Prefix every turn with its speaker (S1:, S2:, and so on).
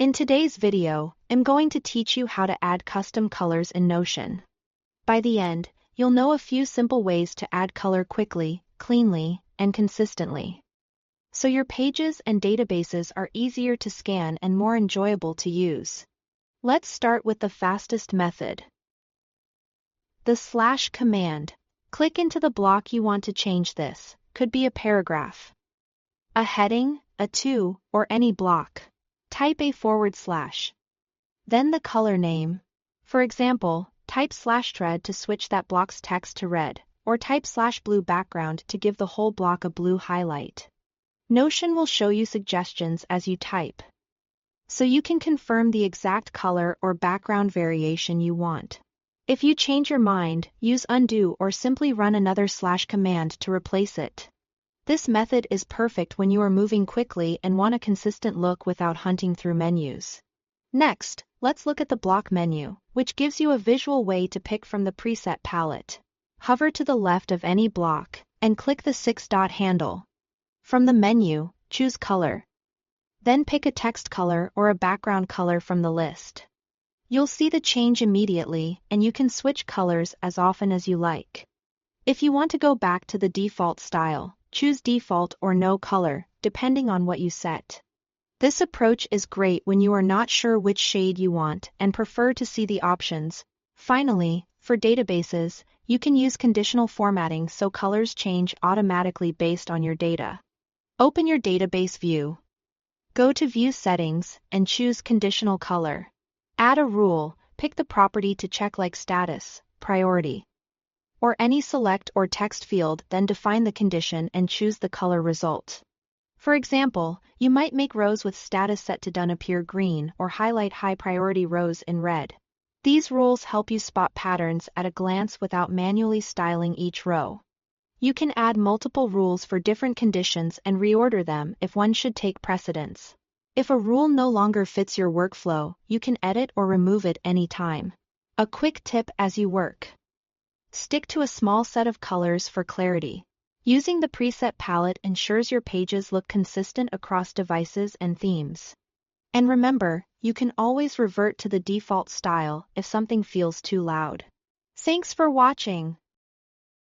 S1: In today's video, I'm going to teach you how to add custom colors in Notion. By the end, you'll know a few simple ways to add color quickly, cleanly, and consistently, so your pages and databases are easier to scan and more enjoyable to use. Let's start with the fastest method. The / command. Click into the block you want to change this, could be a paragraph, a heading, a to, or any block. Type a /. Then the color name. For example, type /thread to switch that block's text to red, or type /blue background to give the whole block a blue highlight. Notion will show you suggestions as you type, so you can confirm the exact color or background variation you want. If you change your mind, use undo or simply run another / command to replace it. This method is perfect when you are moving quickly and want a consistent look without hunting through menus. Next, let's look at the block menu, which gives you a visual way to pick from the preset palette. Hover to the left of any block, and click the 6-dot handle. From the menu, choose Color. Then pick a text color or a background color from the list. You'll see the change immediately, and you can switch colors as often as you like. If you want to go back to the default style, choose Default or No Color, depending on what you set. This approach is great when you are not sure which shade you want and prefer to see the options. Finally, for databases, you can use conditional formatting so colors change automatically based on your data. Open your database view. Go to View Settings and choose Conditional Color. Add a rule, pick the property to check like status, priority, or any select or text field, then define the condition and choose the color result. For example, you might make rows with status set to done appear green or highlight high priority rows in red. These rules help you spot patterns at a glance without manually styling each row. You can add multiple rules for different conditions and reorder them if one should take precedence. If a rule no longer fits your workflow, you can edit or remove it anytime. A quick tip as you work: stick to a small set of colors for clarity. Using the preset palette ensures your pages look consistent across devices and themes. And remember, you can always revert to the default style if something feels too loud. Thanks for watching.